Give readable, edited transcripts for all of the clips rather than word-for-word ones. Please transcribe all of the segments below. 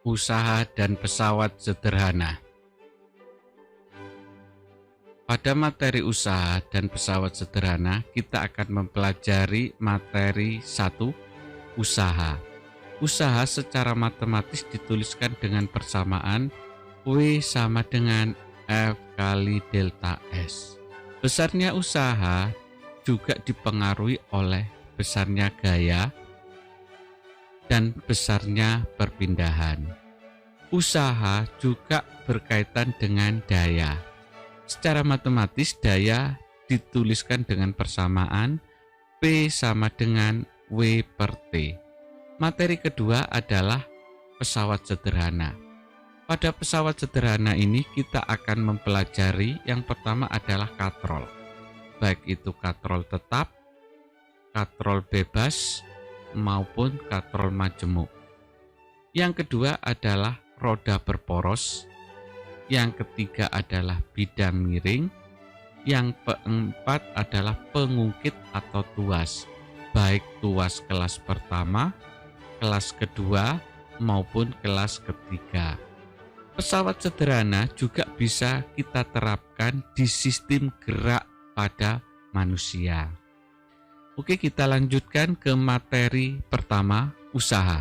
Usaha dan pesawat sederhana. Pada materi usaha dan pesawat sederhana, kita akan mempelajari materi 1, usaha. Usaha secara matematis dituliskan dengan persamaan W sama dengan F kali delta S. Besarnya usaha juga dipengaruhi oleh besarnya gaya dan besarnya perpindahan. Usaha juga berkaitan dengan daya. Secara matematis, daya dituliskan dengan persamaan P sama dengan W per T. Materi kedua adalah pesawat sederhana. Pada pesawat sederhana ini kita akan mempelajari yang pertama adalah katrol. Baik itu katrol tetap, katrol bebas, maupun katrol majemuk. Yang kedua adalah roda berporos. Yang ketiga adalah bidang miring. Yang keempat adalah pengungkit atau tuas, baik tuas kelas pertama, kelas kedua, maupun kelas ketiga. Pesawat sederhana juga bisa kita terapkan di sistem gerak pada manusia. Oke, kita lanjutkan ke materi pertama, usaha.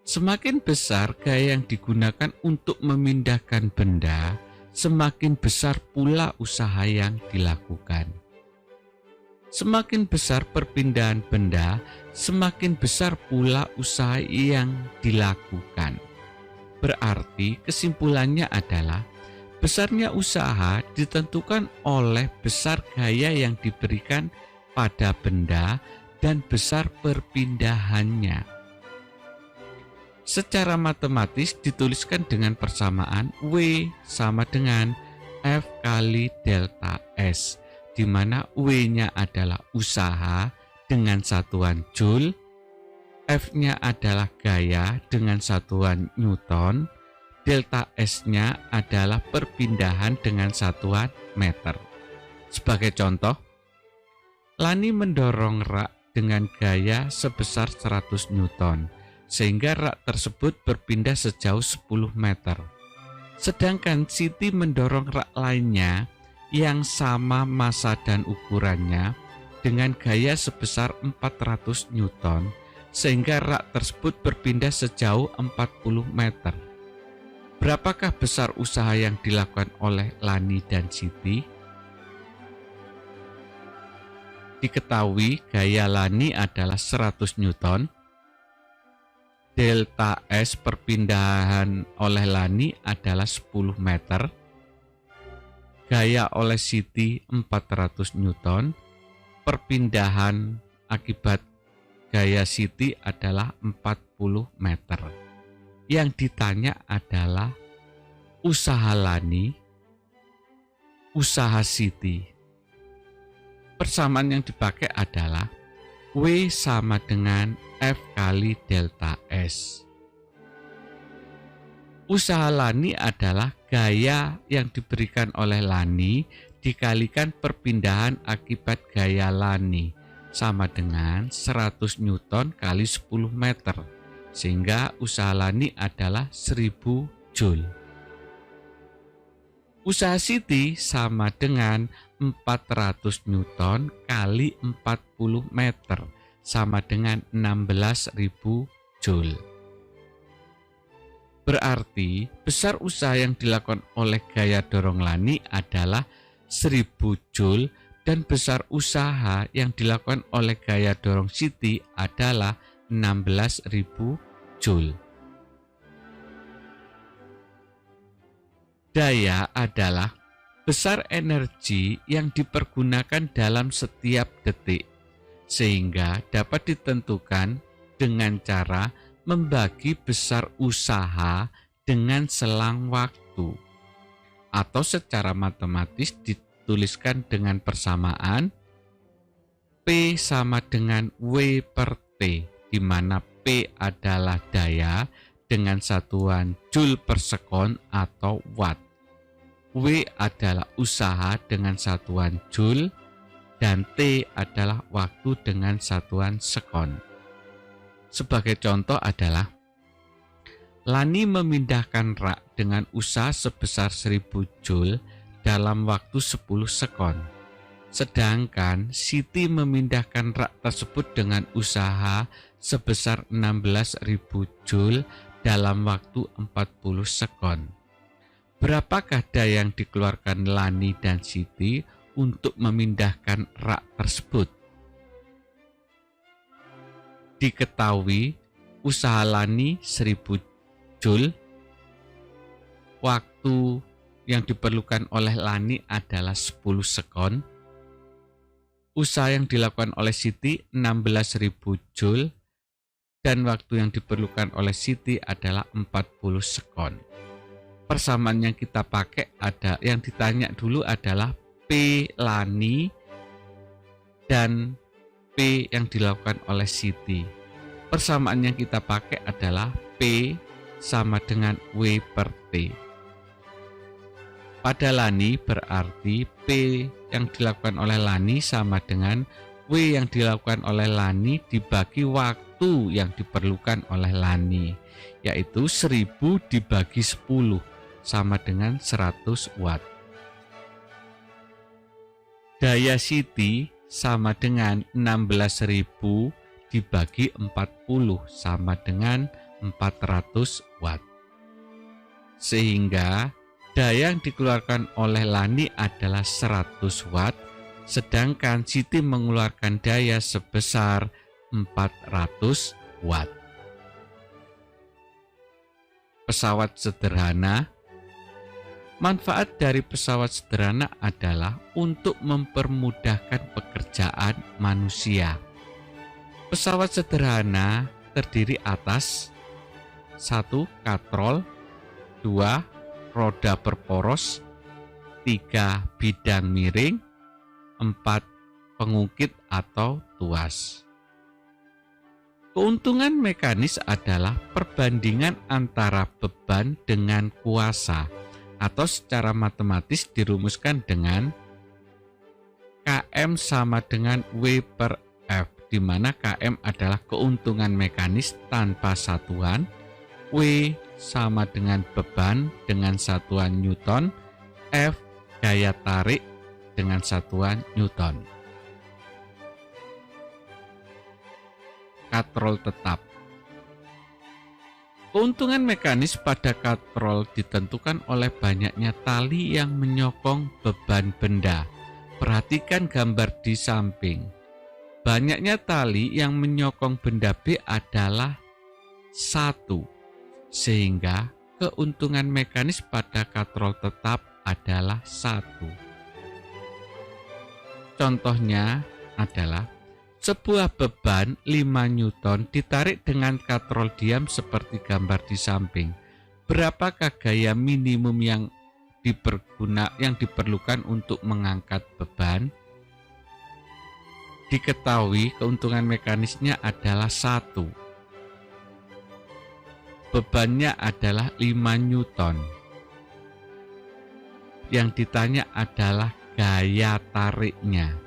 Semakin besar gaya yang digunakan untuk memindahkan benda, semakin besar pula usaha yang dilakukan. Semakin besar perpindahan benda, semakin besar pula usaha yang dilakukan. Berarti kesimpulannya adalah besarnya usaha ditentukan oleh besar gaya yang diberikan pada benda dan besar perpindahannya. Secara matematis dituliskan dengan persamaan W sama dengan F kali delta S, di mana W-nya adalah usaha dengan satuan Joule, F-nya adalah gaya dengan satuan Newton, delta S-nya adalah perpindahan dengan satuan meter. Sebagai contoh, Lani mendorong rak dengan gaya sebesar 100 Newton, sehingga rak tersebut berpindah sejauh 10 meter. Sedangkan Siti mendorong rak lainnya yang sama massa dan ukurannya dengan gaya sebesar 400 Newton, sehingga rak tersebut berpindah sejauh 40 meter. Berapakah besar usaha yang dilakukan oleh Lani dan Siti? Diketahui gaya Lani adalah 100 Newton. Delta S perpindahan oleh Lani adalah 10 meter. Gaya oleh Siti 400 Newton. Perpindahan akibat gaya Siti adalah 40 meter. Yang ditanya adalah usaha Lani, usaha Siti. Persamaan yang dipakai adalah W sama dengan F kali delta S. Usaha Lani adalah gaya yang diberikan oleh Lani dikalikan perpindahan akibat gaya Lani, sama dengan 100 Newton kali 10 meter, sehingga usaha Lani adalah 1000 Joule. Usaha Siti sama dengan 400 Newton kali 40 meter, sama dengan 16.000 Joule. Berarti besar usaha yang dilakukan oleh gaya dorong Lani adalah 1000 Joule dan besar usaha yang dilakukan oleh gaya dorong Siti adalah 16.000 Joule. Daya adalah besar energi yang dipergunakan dalam setiap detik, sehingga dapat ditentukan dengan cara membagi besar usaha dengan selang waktu, atau secara matematis dituliskan dengan persamaan P sama dengan W per T, di mana P adalah daya dengan satuan Joule per sekon atau watt. W adalah usaha dengan satuan Joule dan T adalah waktu dengan satuan sekon. Sebagai contoh adalah Lani memindahkan rak dengan usaha sebesar 1000 joule dalam waktu 10 sekon. Sedangkan Siti memindahkan rak tersebut dengan usaha sebesar 16.000 joule dalam waktu 40 sekon. Berapakah daya yang dikeluarkan Lani dan Siti untuk memindahkan rak tersebut? Diketahui usaha Lani 1000 joule, waktu yang diperlukan oleh Lani adalah 10 sekon, usaha yang dilakukan oleh Siti 16.000 joule, dan waktu yang diperlukan oleh Siti adalah 40 sekon. Persamaan yang kita pakai yang ditanya dulu adalah P Lani dan P yang dilakukan oleh Siti. Persamaan yang kita pakai adalah P sama dengan W per T. Pada Lani berarti P yang dilakukan oleh Lani sama dengan W yang dilakukan oleh Lani dibagi waktu yang diperlukan oleh Lani, yaitu 1000 dibagi 10 sama dengan 100 watt. Daya Siti sama dengan 16.000 dibagi 40 sama dengan 400 watt. Sehingga daya yang dikeluarkan oleh Lani adalah 100 watt, sedangkan Siti mengeluarkan daya sebesar 400 watt. Pesawat sederhana. Manfaat dari pesawat sederhana adalah untuk mempermudahkan pekerjaan manusia. Pesawat sederhana terdiri atas 1. Katrol, 2. Roda berporos, 3. Bidang miring, 4. Pengungkit atau tuas. Keuntungan mekanis adalah perbandingan antara beban dengan kuasa, atau secara matematis dirumuskan dengan Km sama dengan W per F, di mana Km adalah keuntungan mekanis tanpa satuan, W sama dengan beban dengan satuan Newton, F daya tarik dengan satuan Newton. Katrol tetap. Keuntungan mekanis pada katrol ditentukan oleh banyaknya tali yang menyokong beban benda. Perhatikan gambar di samping. Banyaknya tali yang menyokong benda B adalah 1. Sehingga keuntungan mekanis pada katrol tetap adalah 1. Contohnya adalah sebuah beban 5 Newton ditarik dengan katrol diam seperti gambar di samping. Berapakah gaya minimum yang diperlukan untuk mengangkat beban? Diketahui keuntungan mekanisnya adalah 1. Bebannya adalah 5 Newton. Yang ditanya adalah gaya tariknya.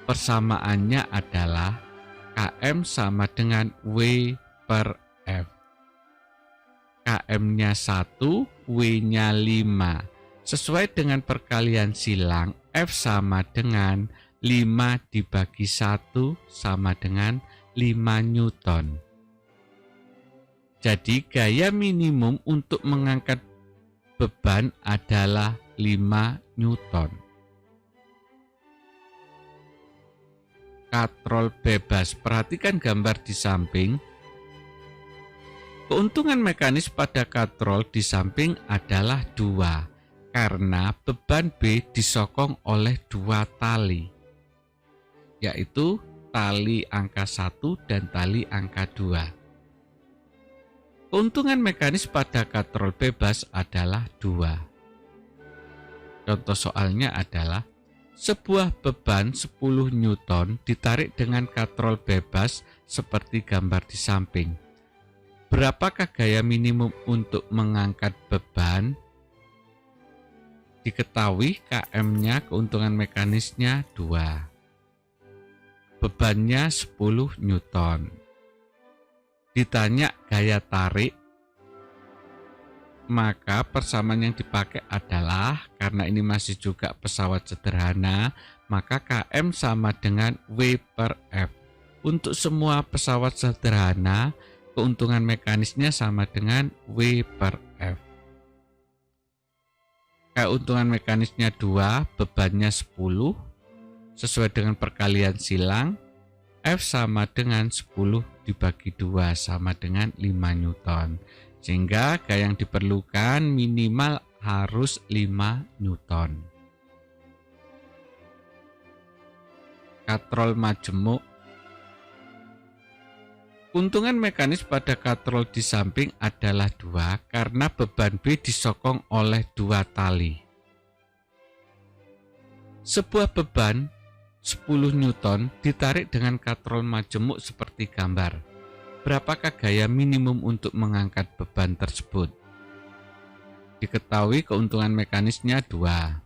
Persamaannya adalah Km sama dengan W per F. Km-nya 1, W-nya 5. Sesuai dengan perkalian silang, F sama dengan 5 dibagi 1 sama dengan 5 Newton. Jadi gaya minimum untuk mengangkat beban adalah 5 Newton. Katrol bebas. Perhatikan gambar di samping. Keuntungan mekanis pada katrol di samping adalah 2, karena beban B disokong oleh 2 tali, yaitu tali angka 1 dan tali angka 2. Keuntungan mekanis pada katrol bebas adalah 2. Contoh soalnya adalah sebuah beban 10 Newton ditarik dengan katrol bebas seperti gambar di samping. Berapakah gaya minimum untuk mengangkat beban? Diketahui Km-nya keuntungan mekanisnya 2. Bebannya 10 Newton. Ditanya gaya tarik, maka persamaan yang dipakai adalah, karena ini masih juga pesawat sederhana, maka Km sama dengan W per F. Untuk semua pesawat sederhana, keuntungan mekanisnya sama dengan W per F. Keuntungan mekanisnya 2, bebannya 10, sesuai dengan perkalian silang, F sama dengan 10 dibagi 2 sama dengan 5 Newton. Sehingga gaya yang diperlukan minimal harus 5 Newton. Katrol majemuk. Keuntungan mekanis pada katrol di samping adalah 2 karena beban B disokong oleh 2 tali. Sebuah beban 10 Newton ditarik dengan katrol majemuk seperti gambar. Berapakah gaya minimum untuk mengangkat beban tersebut? Diketahui keuntungan mekanisnya 2.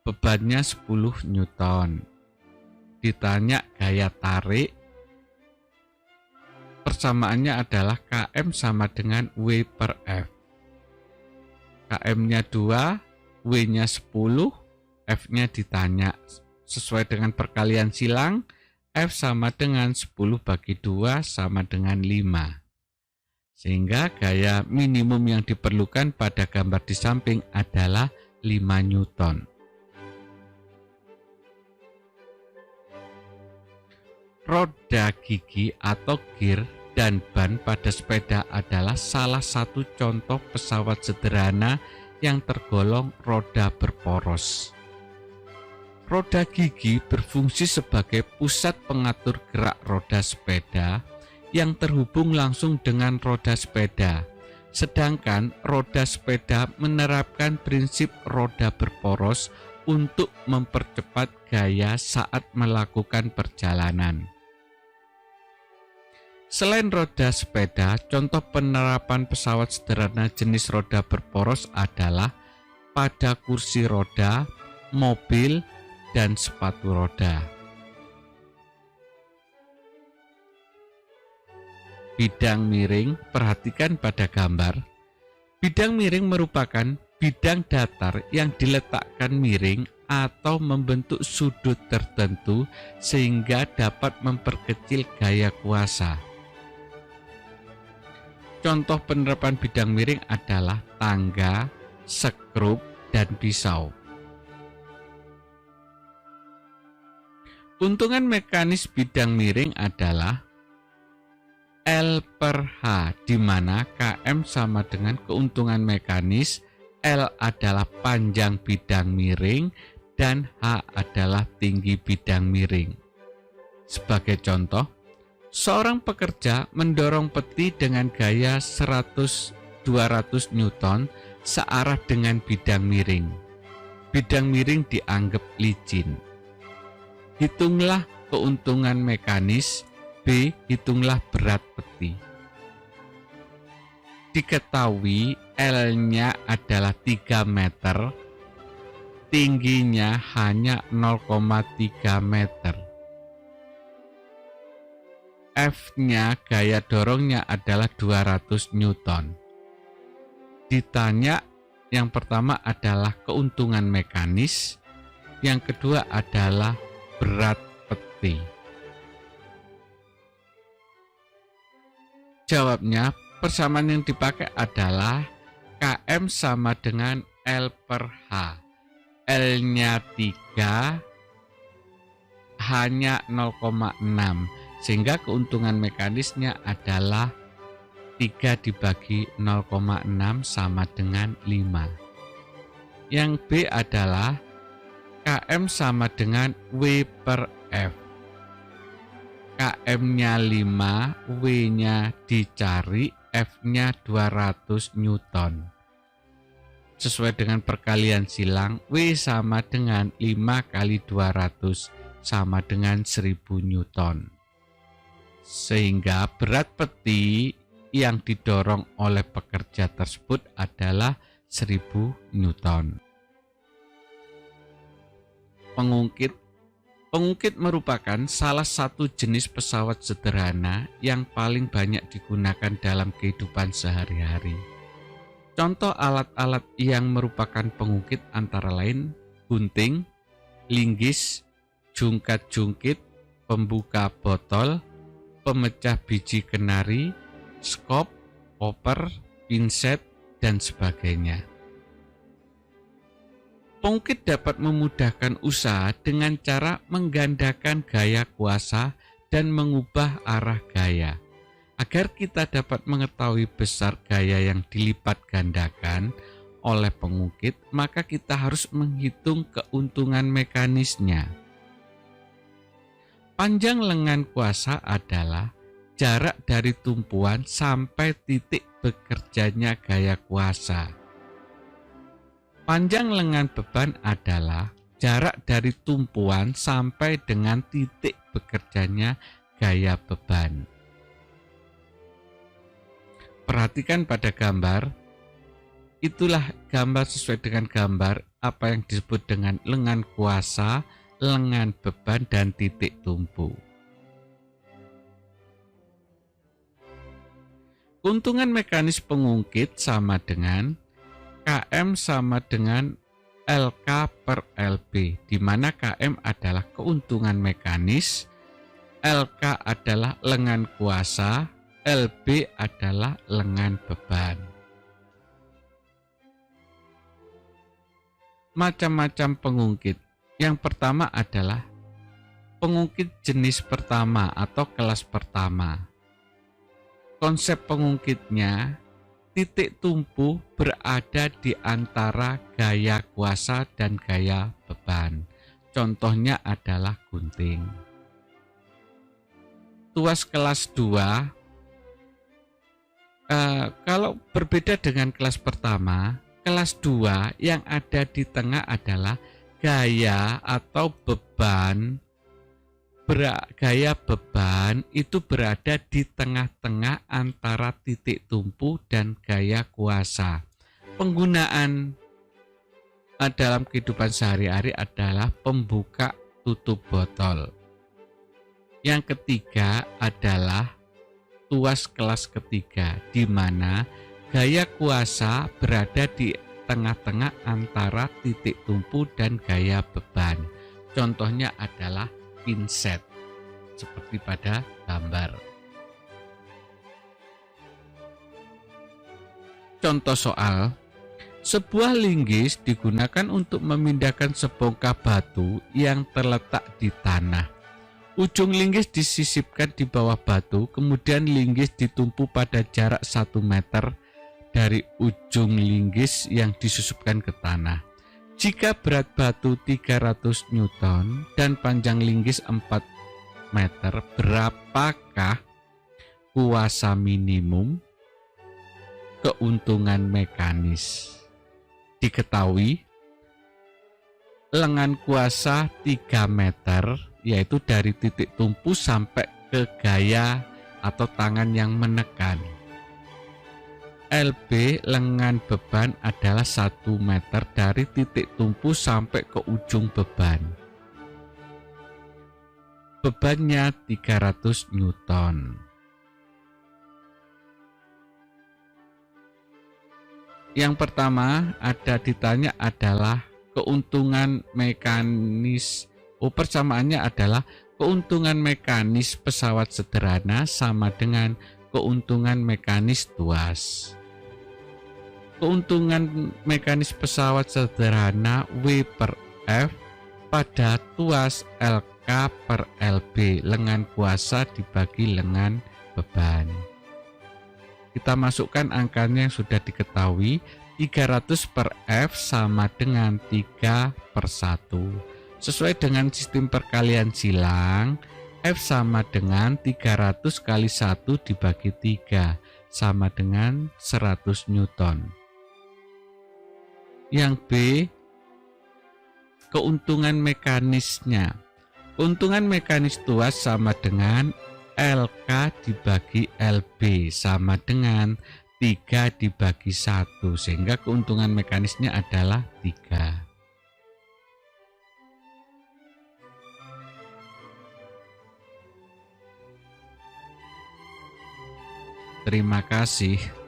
Bebannya 10 Newton. Ditanya gaya tarik, persamaannya adalah Km sama dengan W per F. Km-nya 2, W-nya 10, F-nya ditanya. Sesuai dengan perkalian silang, F sama dengan 10 bagi 2 sama dengan 5. Sehingga gaya minimum yang diperlukan pada gambar di samping adalah 5 Newton. Roda gigi atau gear dan ban pada sepeda adalah salah satu contoh pesawat sederhana yang tergolong roda berporos. Roda gigi berfungsi sebagai pusat pengatur gerak roda sepeda yang terhubung langsung dengan roda sepeda. Sedangkan roda sepeda menerapkan prinsip roda berporos untuk mempercepat gaya saat melakukan perjalanan. Selain roda sepeda, contoh penerapan pesawat sederhana jenis roda berporos adalah pada kursi roda, mobil, dan sepatu roda. Bidang miring, perhatikan pada gambar. Bidang miring merupakan bidang datar yang diletakkan miring atau membentuk sudut tertentu sehingga dapat memperkecil gaya kuasa. Contoh penerapan bidang miring adalah tangga, skrup, dan pisau. Keuntungan mekanis bidang miring adalah L per H, di mana Km sama dengan keuntungan mekanis, L adalah panjang bidang miring, dan H adalah tinggi bidang miring. Sebagai contoh, seorang pekerja mendorong peti dengan gaya 100-200 Newton searah dengan bidang miring. Bidang miring dianggap licin. Hitunglah keuntungan mekanis. B. Hitunglah berat peti. Diketahui L-nya adalah 3 meter, tingginya hanya 0,3 meter. F-nya gaya dorongnya adalah 200 Newton. Ditanya, yang pertama adalah keuntungan mekanis, yang kedua adalah berat peti. Jawabnya, persamaan yang dipakai adalah Km sama dengan L per H. L-nya 3, H-nya 0,6, sehingga keuntungan mekanisnya adalah 3 dibagi 0,6 sama dengan 5. Yang B adalah Km sama dengan W per F. Km-nya 5, W-nya dicari, F-nya 200 Newton. Sesuai dengan perkalian silang, W sama dengan 5 kali 200 sama dengan 1000 Newton. Sehingga berat peti yang didorong oleh pekerja tersebut adalah 1000 Newton. Pengungkit, Pengungkit merupakan salah satu jenis pesawat sederhana yang paling banyak digunakan dalam kehidupan sehari-hari. Contoh alat-alat yang merupakan pengungkit antara lain gunting, linggis, jungkat-jungkit, pembuka botol, pemecah biji kenari, skop, koper, pinset, dan sebagainya. Pengungkit dapat memudahkan usaha dengan cara menggandakan gaya kuasa dan mengubah arah gaya. Agar kita dapat mengetahui besar gaya yang dilipat gandakan oleh pengungkit, maka kita harus menghitung keuntungan mekanisnya. Panjang lengan kuasa adalah jarak dari tumpuan sampai titik bekerjanya gaya kuasa. Panjang lengan beban adalah jarak dari tumpuan sampai dengan titik bekerjanya gaya beban. Perhatikan pada gambar, itulah gambar sesuai dengan gambar apa yang disebut dengan lengan kuasa, lengan beban, dan titik tumpu. Keuntungan mekanis pengungkit sama dengan KM sama dengan LK per LB, di mana KM adalah keuntungan mekanis, LK adalah lengan kuasa, LB adalah lengan beban. Macam-macam pengungkit. Yang pertama adalah pengungkit jenis pertama atau kelas pertama. Konsep pengungkitnya, titik tumpu berada di antara gaya kuasa dan gaya beban. Contohnya adalah gunting. Tuas kelas 2, kalau berbeda dengan kelas pertama, kelas 2 yang ada di tengah adalah gaya atau beban. Gaya beban itu berada di tengah-tengah antara titik tumpu dan gaya kuasa. Penggunaan dalam kehidupan sehari-hari adalah pembuka tutup botol. Yang ketiga adalah tuas kelas ketiga, di mana gaya kuasa berada di tengah-tengah antara titik tumpu dan gaya beban. Contohnya adalah pinset, seperti pada gambar. Contoh soal, sebuah linggis digunakan untuk memindahkan sebongkah batu yang terletak di tanah. Ujung linggis disisipkan di bawah batu, kemudian linggis ditumpu pada jarak 1 meter dari ujung linggis yang disusupkan ke tanah. Jika berat batu 300 Newton dan panjang linggis 4 meter, berapakah kuasa minimum keuntungan mekanis? Diketahui, lengan kuasa 3 meter, yaitu dari titik tumpu sampai ke gaya atau tangan yang menekan. LB lengan beban adalah 1 meter dari titik tumpu sampai ke ujung beban. Bebannya 300 Newton. Yang pertama ditanya adalah keuntungan mekanis. Persamaannya adalah keuntungan mekanis pesawat sederhana sama dengan keuntungan mekanis tuas. Keuntungan mekanis pesawat sederhana W per F pada tuas LK per LB, lengan kuasa dibagi lengan beban. Kita masukkan angkanya yang sudah diketahui, 300 per F sama dengan 3 per 1. Sesuai dengan sistem perkalian silang, F sama dengan 300 kali 1 dibagi 3, sama dengan 100 Newton. Yang B, keuntungan mekanisnya. Keuntungan mekanis tuas sama dengan LK dibagi LB, sama dengan 3 dibagi 1, sehingga keuntungan mekanisnya adalah 3. Terima kasih.